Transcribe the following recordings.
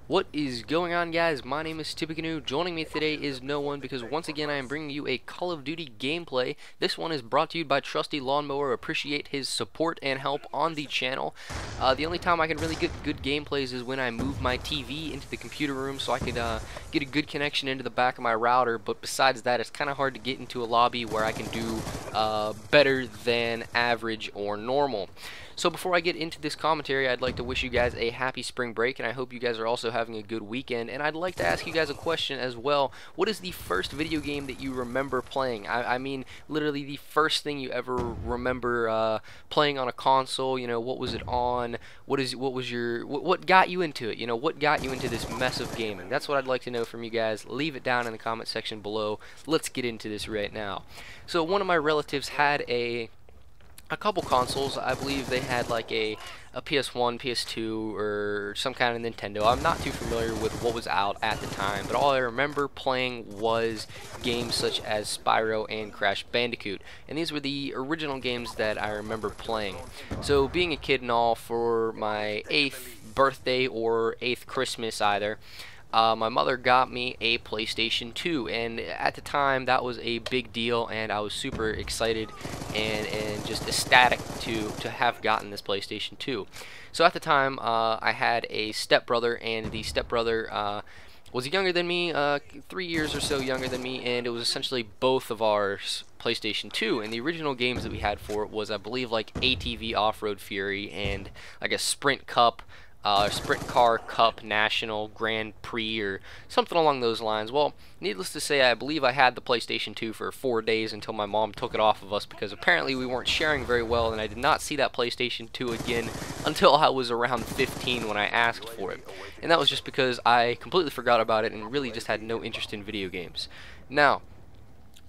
What is going on, guys? My name is Tippecanoe. Joining me today is no one because once again I am bringing you a Call of Duty gameplay. This one is brought to you by Trusty Lawnmower. Appreciate his support and help on the channel. The only time I can really get good gameplays is when I move my TV into the computer room so I could get a good connection into the back of my router. But besides that, it's kind of hard to get into a lobby where I can do better than average or normal. So before I get into this commentary, I'd like to wish you guys a happy spring break, and I hope you guys are also having a good weekend. And I'd like to ask you guys a question as well. What is the first video game that you remember playing? I mean, literally the first thing you ever remember playing on a console. You know, what was it on? What got you into it? You know, what got you into this mess of gaming? That's what I'd like to know from you guys. Leave it down in the comment section below. Let's get into this right now. So one of my relatives had a couple consoles. I believe they had like a PS1, PS2, or some kind of Nintendo. I'm not too familiar with what was out at the time, but all I remember playing was games such as Spyro and Crash Bandicoot, and these were the original games that I remember playing. So being a kid and all, for my 8th birthday or 8th Christmas either, my mother got me a PlayStation 2, and at the time that was a big deal, and I was super excited and just ecstatic to have gotten this PlayStation 2. So at the time I had a stepbrother, and the stepbrother was younger than me, 3 years or so younger than me, and it was essentially both of ours PlayStation 2, and the original games that we had for it was, I believe, like ATV Off-Road Fury and like a Sprint Cup, Sprint Car Cup National Grand Prix or something along those lines. Well, needless to say, I believe I had the PlayStation 2 for 4 days until my mom took it off of us because apparently we weren't sharing very well, and I did not see that PlayStation 2 again until I was around 15 when I asked for it. And that was just because I completely forgot about it and really just had no interest in video games. Now,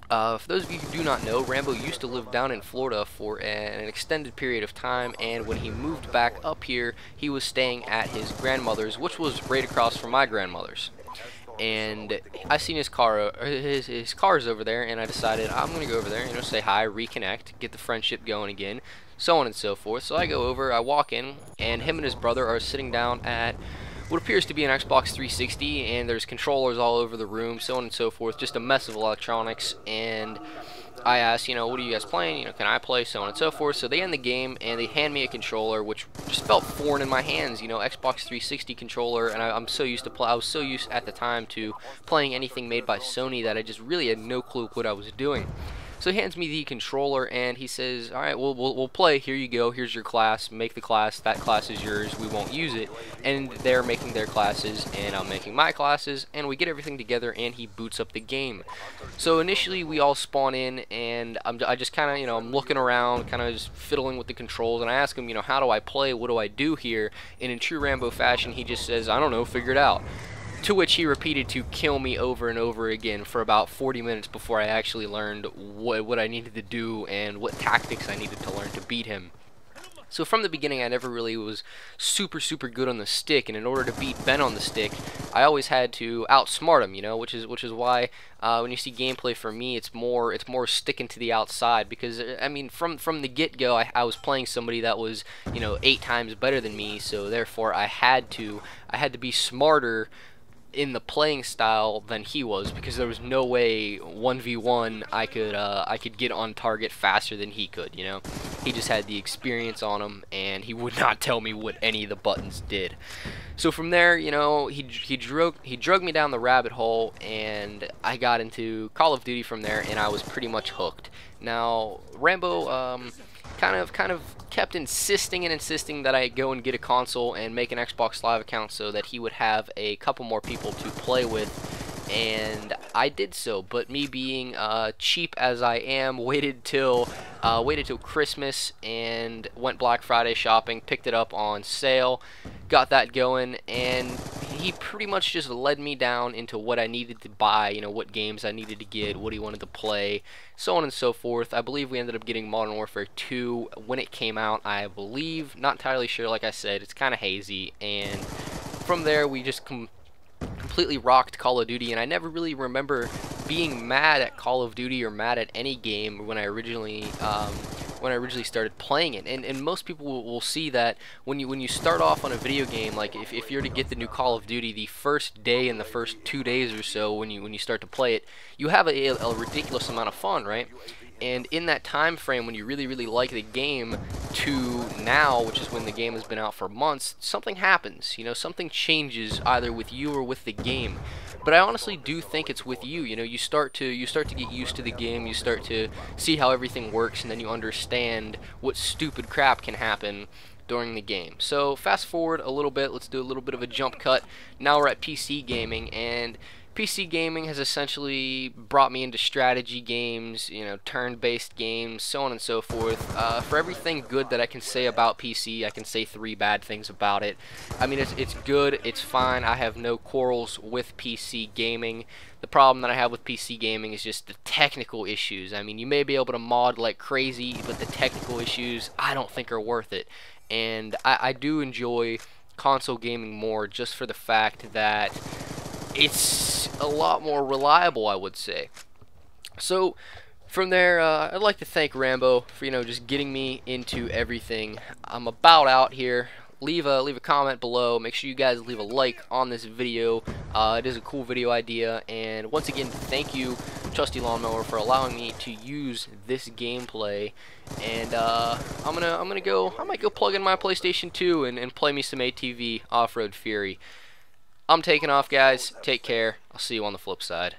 for those of you who do not know, Rambo used to live down in Florida for an extended period of time, and when he moved back up here, he was staying at his grandmother's, which was right across from my grandmother's. And I seen his car, his car's over there, and I decided I'm gonna go over there, you know, say hi, reconnect, get the friendship going again, so on and so forth. So I go over, I walk in, and him and his brother are sitting down at what appears to be an Xbox 360, and there's controllers all over the room, so on and so forth, just a mess of electronics. And I asked, you know, what are you guys playing? You know, can I play? So on and so forth. So they end the game, and they hand me a controller, which just felt foreign in my hands. You know, Xbox 360 controller, and I was so used at the time to playing anything made by Sony that I just really had no clue what I was doing. So he hands me the controller, and he says, all right, we'll play. Here you go. Here's your class. Make the class. That class is yours. We won't use it. And they're making their classes, and I'm making my classes, and we get everything together, and he boots up the game. So initially, we all spawn in, and I just kind of, you know, I'm looking around, kind of just fiddling with the controls, and I ask him, you know, how do I play? What do I do here? And in true Rambo fashion, he just says, I don't know, figure it out. To which he repeated to kill me over and over again for about 40 minutes before I actually learned what I needed to do and what tactics I needed to learn to beat him. So from the beginning, I never really was super good on the stick, and in order to beat Ben on the stick, I always had to outsmart him, you know, which is why when you see gameplay for me, it's more sticking to the outside, because I mean from the get-go, I was playing somebody that was, you know, 8 times better than me, so therefore I had to be smarter in the playing style than he was, because there was no way 1v1 I could get on target faster than he could, you know. He just had the experience on him, and he would not tell me what any of the buttons did. So from there, you know, he drug me down the rabbit hole, and I got into Call of Duty from there, and I was pretty much hooked. Now, Rambo kind of kept insisting that I go and get a console and make an Xbox Live account so that he would have a couple more people to play with, and I did so. But me being cheap as I am, waited till Christmas and went Black Friday shopping, picked it up on sale, got that going, and he pretty much just led me down into what I needed to buy, you know, what games I needed to get, what he wanted to play, so on and so forth. I believe we ended up getting Modern Warfare 2 when it came out, I believe. Not entirely sure, like I said, it's kind of hazy. And from there, we just completely rocked Call of Duty, and I never really remember being mad at Call of Duty or mad at any game when I originally when I originally started playing it. And most people will see that when you start off on a video game, like if you're to get the new Call of Duty, the first day and the first 2 days or so when you start to play it, you have a ridiculous amount of fun, right? And in that time frame when you really like the game to now, which is when the game has been out for months, something happens. You know, something changes either with you or with the game. But I honestly do think it's with you. You know, you start to get used to the game, you start to see how everything works, and then you understand what stupid crap can happen during the game. So fast forward a little bit, let's do a little bit of a jump cut. Now we're at PC gaming, and PC gaming has essentially brought me into strategy games, you know, turn-based games, so on and so forth. For everything good that I can say about PC, I can say 3 bad things about it. I mean, it's good, it's fine. I have no quarrels with PC gaming. The problem that I have with PC gaming is just the technical issues. I mean, you may be able to mod like crazy, but the technical issues I don't think are worth it. And I do enjoy console gaming more just for the fact that it's a lot more reliable, I would say. So from there, I'd like to thank Rambo for, you know, just getting me into everything. I'm about out here. Leave a comment below. Make sure you guys leave a like on this video. It is a cool video idea, and once again, thank you, Trusty Lawnmower, for allowing me to use this gameplay. And I might go plug in my PlayStation 2 and play me some ATV Off-Road Fury. I'm taking off, guys. Take care. I'll see you on the flip side.